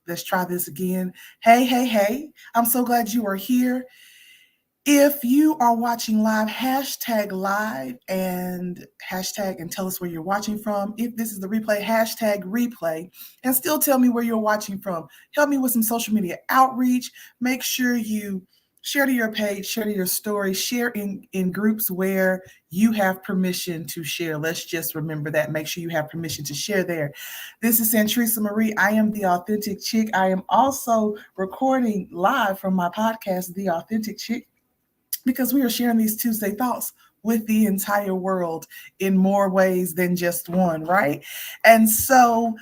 Let's try this again. Hey, hey, hey. I'm so glad you are here. If you are watching live, hashtag live and hashtag and tell us where you're watching from. If this is the replay, hashtag replay and still tell me where you're watching from. Help me with some social media outreach. Make sure you share to your page, share to your story, share in groups where you have permission to share. Let's just remember that. Make sure you have permission to share there. This is Santresa Marie. I am the Authentic Chick. I am also recording live from my podcast, The Authentic Chick, because we are sharing these Tuesday thoughts with the entire world in more ways than just one, right? And so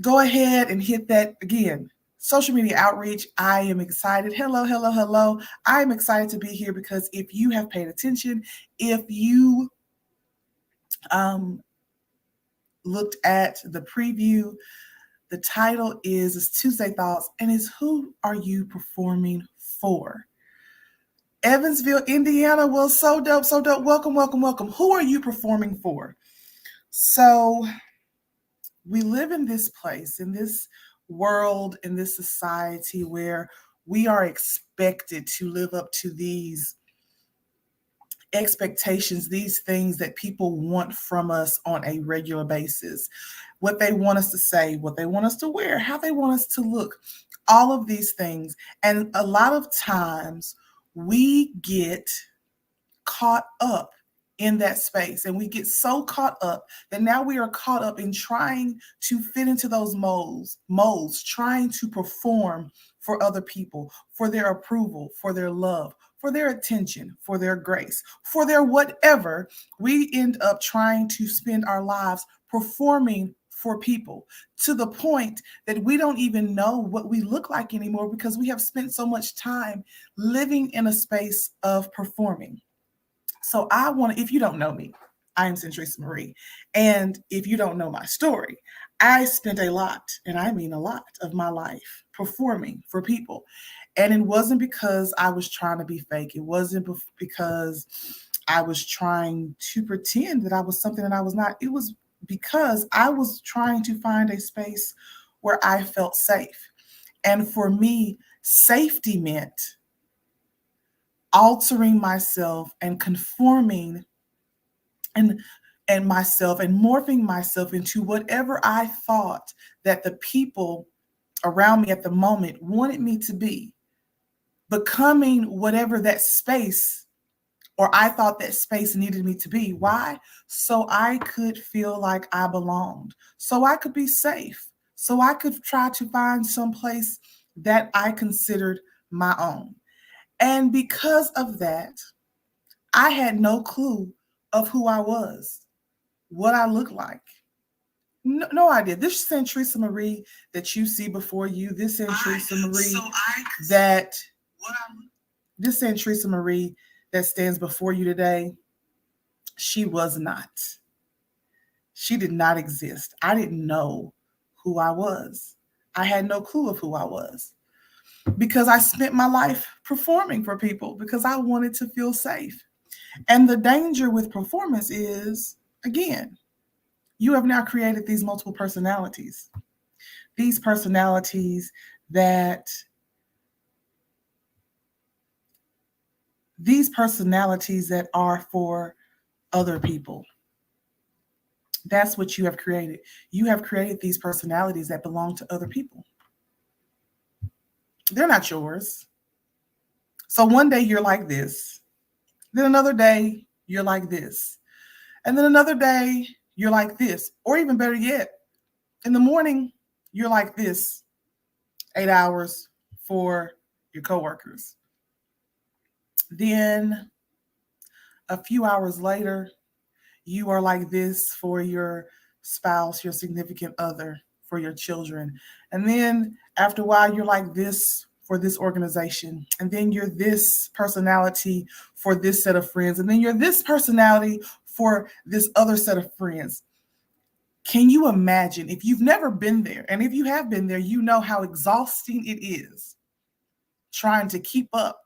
go ahead and hit that again. Social media outreach. I am excited. Hello, hello, hello. I am excited to be here because if you have paid attention, if you looked at the preview, the title is Tuesday Thoughts and is Who Are You Performing For? Evansville, Indiana. Well, so dope, so dope. Welcome, welcome, welcome. Who are you performing for? So we live in this place, in this world, in this society where we are expected to live up to these expectations, these things that people want from us on a regular basis. What they want us to say, what they want us to wear, how they want us to look, all of these things. And a lot of times we get caught up in that space and we get so caught up that now we are caught up in trying to fit into those molds, trying to perform for other people, for their approval, for their love, for their attention, for their grace, for their whatever. We end up trying to spend our lives performing for people to the point that we don't even know what we look like anymore because we have spent so much time living in a space of performing. So I want to, if you don't know me, I am Santresa Marie. And if you don't know my story, I spent a lot, and I mean a lot of my life performing for people. And it wasn't because I was trying to be fake. It wasn't because I was trying to pretend that I was something that I was not. It was because I was trying to find a space where I felt safe. And for me, safety meant altering myself and conforming and myself and morphing myself into whatever I thought that the people around me at the moment wanted me to be, becoming whatever that space or I thought that space needed me to be. Why? So I could feel like I belonged, so I could be safe, so I could try to find some place that I considered my own. And because of that, I had no clue of who I was, what I looked like. No idea. This Santresa Marie that you see before you, this Santresa Marie that this Santresa Marie that stands before you today, she was not. She did not exist. I didn't know who I was. I had no clue of who I was because I spent my life performing for people because I wanted to feel safe. And the danger with performance is, again, you have now created these multiple personalities. These personalities that are for other people. That's what you have created. You have created these personalities that belong to other people. They're not yours. So one day you're like this. Then another day you're like this. And then another day you're like this. Or even better yet, in the morning you're like this. 8 hours for your coworkers. Then a few hours later, you are like this for your spouse, your significant other, for your children. And then after a while, you're like this for this organization. And then you're this personality for this set of friends. And then you're this personality for this other set of friends. Can you imagine if you've never been there? And if you have been there, you know how exhausting it is trying to keep up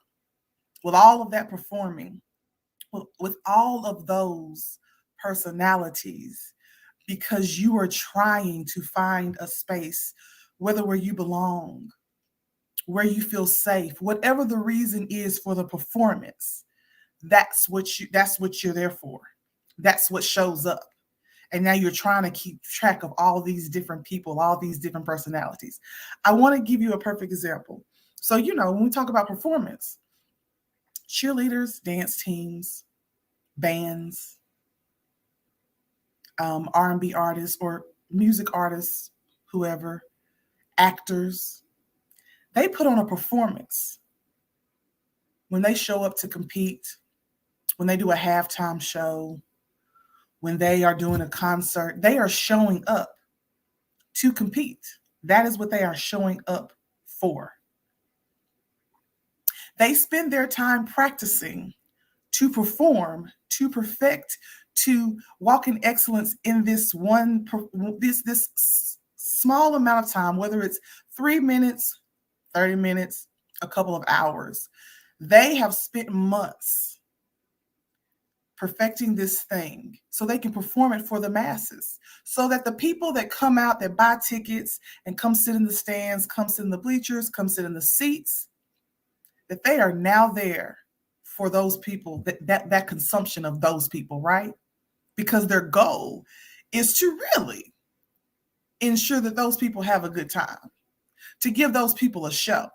with all of that performing, with all of those personalities, because you are trying to find a space where you belong, where you feel safe, whatever the reason is for the performance. That's what you're there for. That's what shows up. And now you're trying to keep track of all these different people, all these different personalities. I want to give you a perfect example. So, when we talk about performance, cheerleaders, dance teams, bands, R&B artists or music artists, whoever, actors, they put on a performance when they show up to compete, when they do a halftime show, when they are doing a concert. They are showing up to compete. That is what they are showing up for. They spend their time practicing to perform, to perfect, to walk in excellence in this small amount of time, whether it's 3 minutes, 30 minutes, a couple of hours. They have spent months perfecting this thing so they can perform it for the masses, so that the people that come out, that buy tickets and come sit in the stands, come sit in the bleachers, come sit in the seats, that they are now there for those people, that consumption of those people, right? Because their goal is to really ensure that those people have a good time, to give those people a show.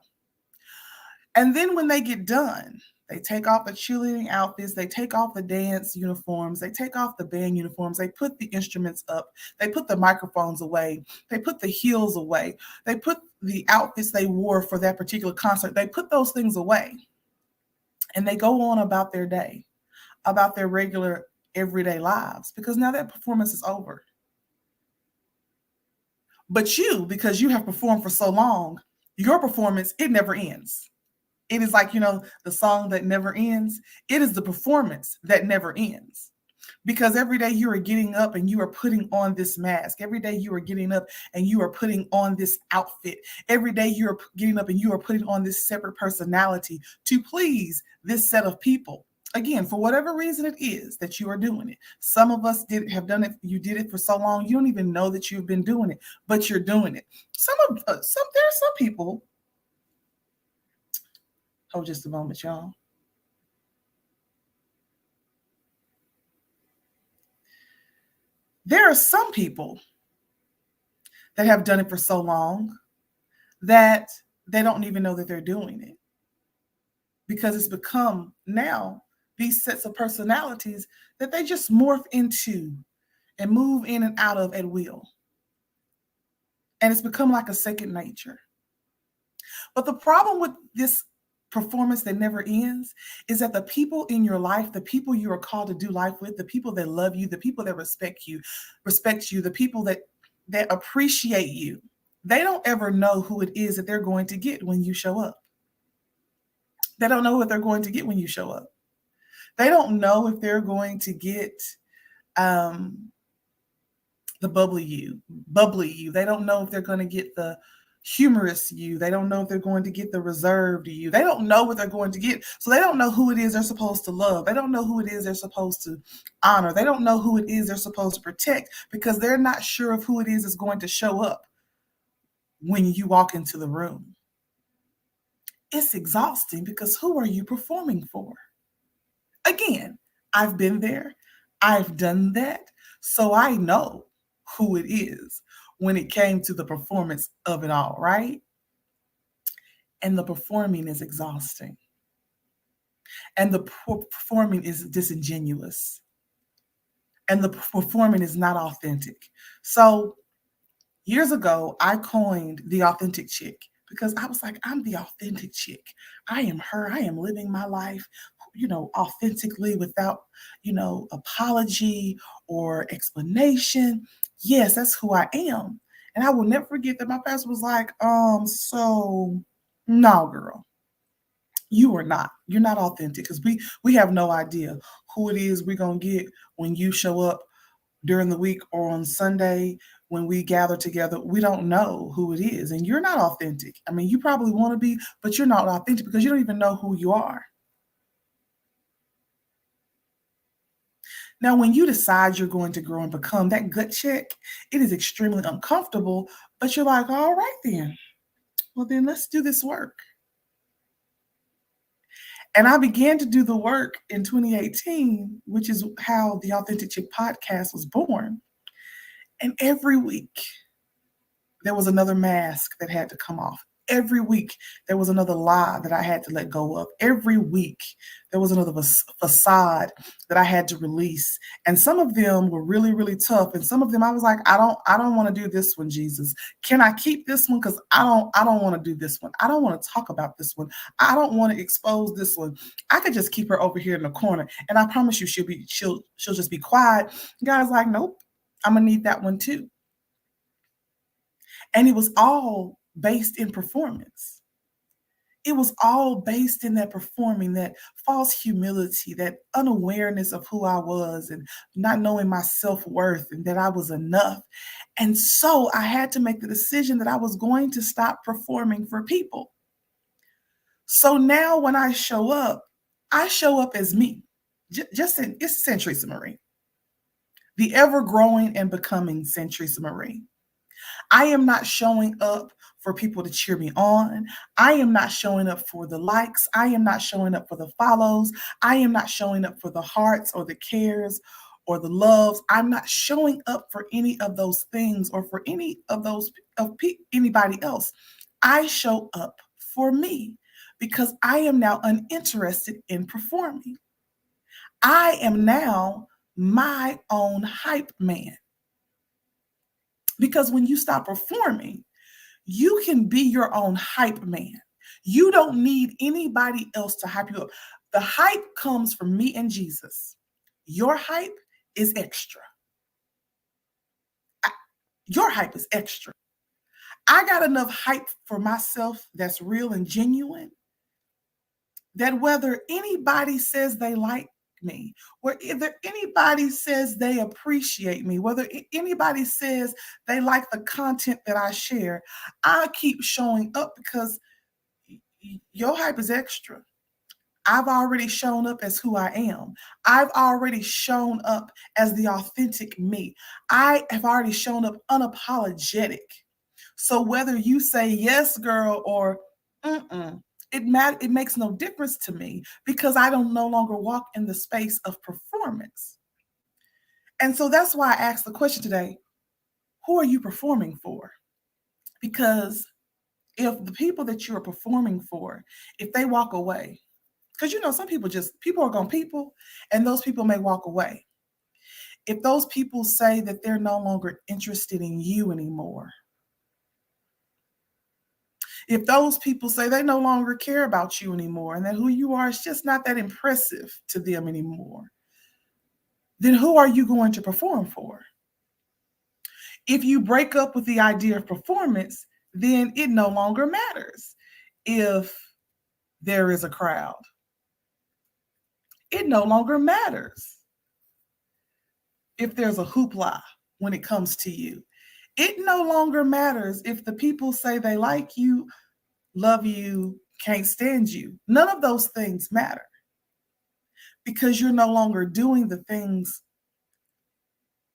And then when they get done, they take off the cheerleading outfits, they take off the dance uniforms, they take off the band uniforms, they put the instruments up, they put the microphones away, they put the heels away, they put the outfits they wore for that particular concert, they put those things away. And they go on about their day, about their regular everyday lives, because now that performance is over. But you, because you have performed for so long, your performance, it never ends. It is like, the song that never ends. It is the performance that never ends. Because every day you are getting up and you are putting on this mask. Every day you are getting up and you are putting on this outfit. Every day you are getting up and you are putting on this separate personality to please this set of people. Again, for whatever reason it is that you are doing it. Some of us have done it. You did it for so long, you don't even know that you've been doing it, but you're doing it. There are some people. Hold just a moment, y'all. There are some people that have done it for so long that they don't even know that they're doing it, because it's become now these sets of personalities that they just morph into and move in and out of at will. And it's become like a second nature. But the problem with this performance that never ends is that the people in your life, the people you are called to do life with, the people that love you, the people that respect you, the people that appreciate you, they don't ever know who it is that they're going to get when you show up. They don't know what they're going to get when you show up. They don't know if they're going to get the bubbly you. They don't know if they're going to get the humorous you. They don't know if they're going to get the reserved you. They don't know what they're going to get. So they don't know who it is they're supposed to love. They don't know who it is they're supposed to honor. They don't know who it is they're supposed to protect, because they're not sure of who it is that's going to show up when you walk into the room. It's exhausting, because who are you performing for? Again, I've been there. I've done that. So I know who it is when it came to the performance of it all, right? And the performing is exhausting. And the performing is disingenuous. And the performing is not authentic. So years ago, I coined the authentic chick, because I was like, I'm the authentic chick. I am her. I am living my life, authentically, without, apology or explanation. Yes, that's who I am. And I will never forget that my pastor was like, so no, girl, you are not. You're not authentic, because we have no idea who it is we're going to get when you show up during the week or on Sunday when we gather together. We don't know who it is, and you're not authentic. I mean, you probably want to be, but you're not authentic because you don't even know who you are. Now, when you decide you're going to grow and become, that gut check, it is extremely uncomfortable, but you're like, all right then. Well, then let's do this work. And I began to do the work in 2018, which is how the Authentic Chick podcast was born. And every week, there was another mask that had to come off. Every week, there was another lie that I had to let go of. Every week, there was another facade that I had to release. And some of them were really, really tough. And some of them I was like, I don't want to do this one, Jesus. Can I keep this one? Because I don't want to do this one. I don't want to talk about this one. I don't want to expose this one. I could just keep her over here in the corner. And I promise you she'll just be quiet. God's like, nope, I'm gonna need that one too. And it was all based in performance. It was all based in that performing, that false humility, that unawareness of who I was and not knowing my self worth and that I was enough. And so I had to make the decision that I was going to stop performing for people. So now when I show up as me. It's Santresa Marie, the ever growing and becoming Santresa Marie. I am not showing up for people to cheer me on. I am not showing up for the likes. I am not showing up for the follows. I am not showing up for the hearts or the cares or the loves. I'm not showing up for any of those things or for any of those anybody else. I show up for me because I am now uninterested in performing. I am now my own hype man. Because when you stop performing, you can be your own hype man. You don't need anybody else to hype you up. The hype comes from me and Jesus. Your hype is extra. Your hype is extra. I got enough hype for myself that's real and genuine that whether anybody says they like me, whether anybody says they appreciate me, whether anybody says they like the content that I share, I keep showing up because your hype is extra. I've already shown up as who I am. I've already shown up as the authentic me. I have already shown up unapologetic. So whether you say yes, girl, or it makes no difference to me because I don't no longer walk in the space of performance. And so that's why I asked the question today, who are you performing for? Because if the people that you are performing for, if they walk away, because some people are going to people, and those people may walk away. If those people say that they're no longer interested in you anymore, if those people say they no longer care about you anymore and that who you are is just not that impressive to them anymore, then who are you going to perform for? If you break up with the idea of performance, then it no longer matters if there is a crowd. It no longer matters if there's a hoopla when it comes to you. It no longer matters if the people say they like you, love you, can't stand you. None of those things matter because you're no longer doing the things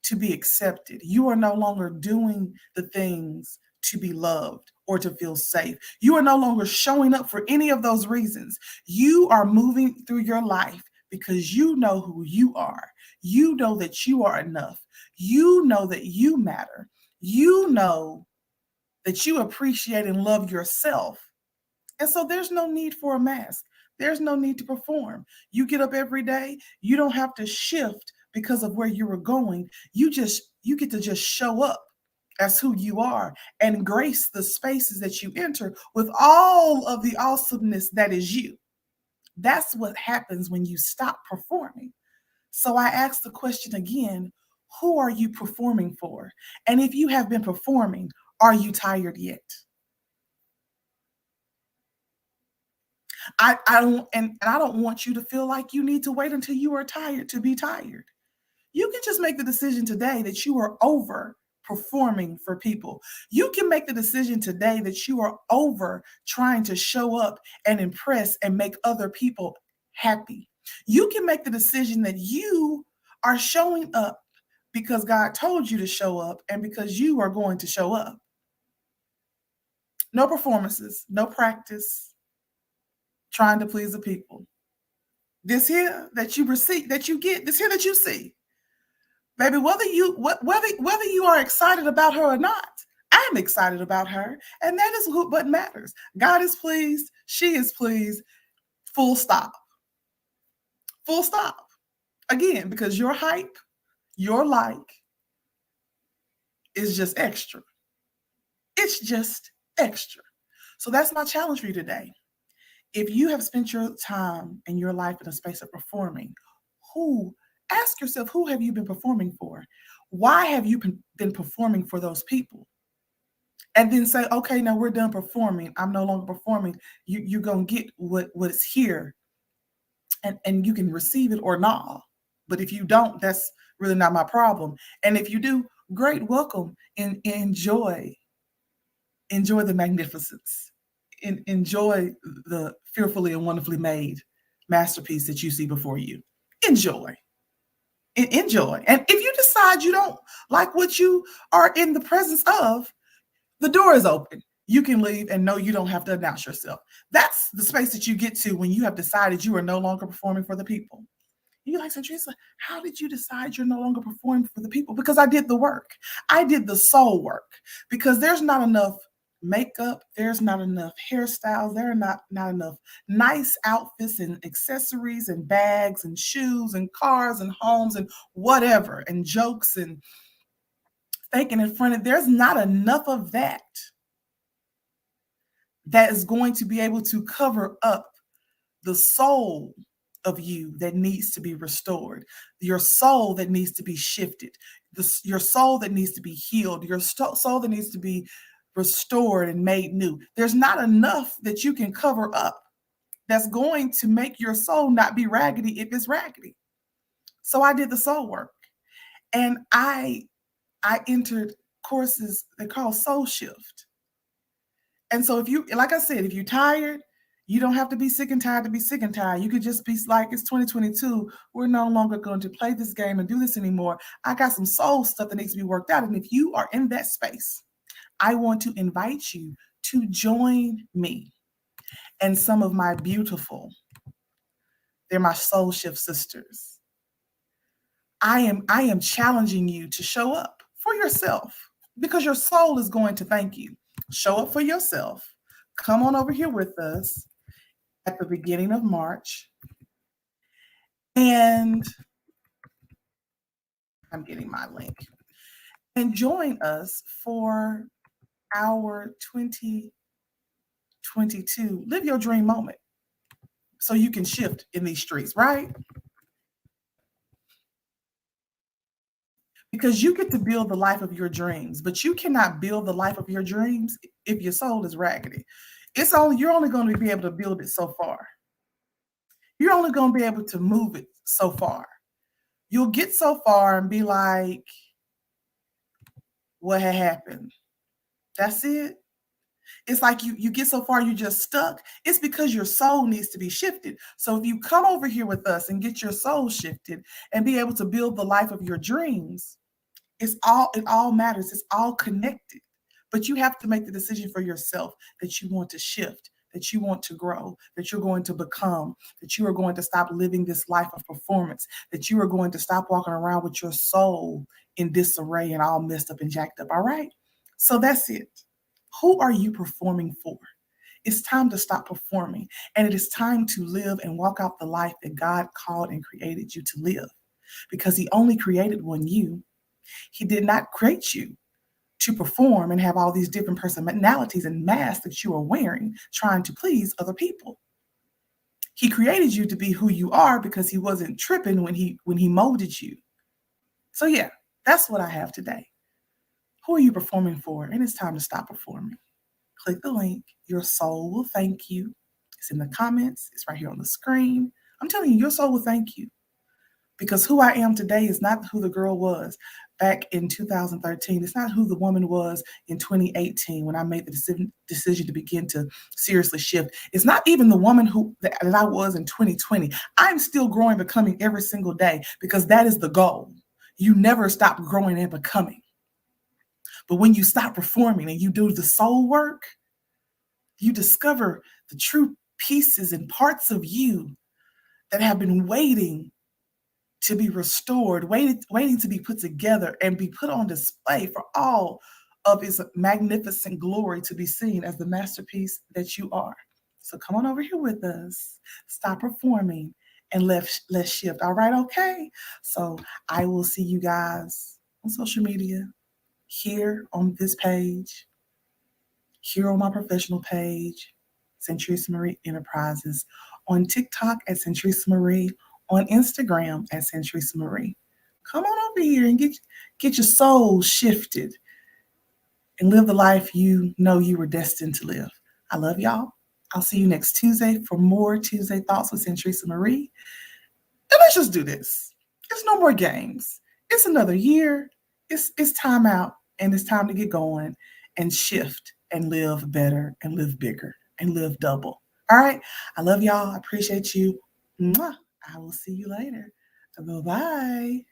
to be accepted. You are no longer doing the things to be loved or to feel safe. You are no longer showing up for any of those reasons. You are moving through your life because you know who you are. You know that you are enough. You know that you matter. You know that you appreciate and love yourself. And so there's no need for a mask. There's no need to perform. You get up every day. You don't have to shift because of where you were going. You get to just show up as who you are and grace the spaces that you enter with all of the awesomeness that is you. That's what happens when you stop performing. So I ask the question again, who are you performing for? And if you have been performing, are you tired yet? I don't want you to feel like you need to wait until you are tired to be tired. You can just make the decision today that you are over performing for people. You can make the decision today that you are over trying to show up and impress and make other people happy. You can make the decision that you are showing up because God told you to show up and because you are going to show up. No performances, no practice, trying to please the people. This here that you receive, that you get, this here that you see, baby, whether you are excited about her or not, I'm excited about her, and that is what matters. God is pleased, she is pleased, full stop. Full stop. Again, because your hype, your like is just extra. It's just extra. So that's my challenge for you today. If you have spent your time and your life in a space of performing, who, ask yourself, who have you been performing for? Why have you been performing for those people? And then say, okay, now we're done performing. I'm no longer performing. You're going to get what's here, and you can receive it or not. But if you don't, that's really not my problem. And if you do, great, welcome, and enjoy the magnificence. Enjoy the fearfully and wonderfully made masterpiece that you see before you. Enjoy. Enjoy. And if you decide you don't like what you are in the presence of, the door is open. You can leave and know you don't have to announce yourself. That's the space that you get to when you have decided you are no longer performing for the people. You're like, Santresa, how did you decide you're no longer performing for the people? Because I did the work. I did the soul work. Because there's not enough makeup, there's not enough hairstyles, there are not enough nice outfits and accessories and bags and shoes and cars and homes and whatever, and jokes and faking in front of. There's not enough of that is going to be able to cover up the soul of you that needs to be restored, your soul that needs to be shifted, your soul that needs to be healed, your soul that needs to be restored and made new. There's not enough that you can cover up that's going to make your soul not be raggedy if it's raggedy. So I did the soul work, and I entered courses they call Soul Shift. And so if you, like I said, if you're tired, you don't have to be sick and tired to be sick and tired. You could just be like, it's 2022. We're no longer going to play this game and do this anymore. I got some soul stuff that needs to be worked out. And if you are in that space, I want to invite you to join me and some of my beautiful, they're my soul shift sisters. I am challenging you to show up for yourself because your soul is going to thank you. Show up for yourself. Come on over here with us at the beginning of March. And I'm getting my link. And join us for our 2022 Live Your Dream moment so you can shift in these streets, right? Because you get to build the life of your dreams, but you cannot build the life of your dreams if your soul is raggedy. You're only going to be able to build it so far. You're only going to be able to move it so far. You'll get so far and be like, what had happened? That's it. It's like you get so far, you're just stuck. It's because your soul needs to be shifted. So if you come over here with us and get your soul shifted and be able to build the life of your dreams, it all matters. It's all connected. But you have to make the decision for yourself that you want to shift, that you want to grow, that you're going to become, that you are going to stop living this life of performance, that you are going to stop walking around with your soul in disarray and all messed up and jacked up. All right? So that's it. Who are you performing for? It's time to stop performing, and it is time to live and walk out the life that God called and created you to live, because He only created one you. He did not create you to perform and have all these different personalities and masks that you are wearing trying to please other people. He created you to be who you are because He wasn't tripping when he molded you. So yeah, that's what I have today. Who are you performing for? And it's time to stop performing. Click the link. Your soul will thank you. It's in the comments. It's right here on the screen. I'm telling you, your soul will thank you. because who I am today is not who the girl was back in 2013. It's not who the woman was in 2018 when I made the decision to begin to seriously shift. It's not even the woman that I was in 2020. I'm still growing, becoming every single day because that is the goal. You never stop growing and becoming. But when you stop performing and you do the soul work, you discover the true pieces and parts of you that have been waiting to be restored, waiting to be put together and be put on display for all of his magnificent glory to be seen as the masterpiece that you are. So come on over here with us. Stop performing and let's shift. All right, okay. So I will see you guys on social media, here on this page, here on my professional page, Santresa Marie Enterprises, on TikTok at Santresa Marie, on Instagram at Santresa Marie. Come on over here and get your soul shifted and live the life you know you were destined to live. I love y'all. I'll see you next Tuesday for more Tuesday Thoughts with Santresa Marie. And let's just do this. It's no more games. It's another year. It's time out, and it's time to get going and shift and live better and live bigger and live double. All right. I love y'all. I appreciate you. Mwah. I will see you later. Bye-bye.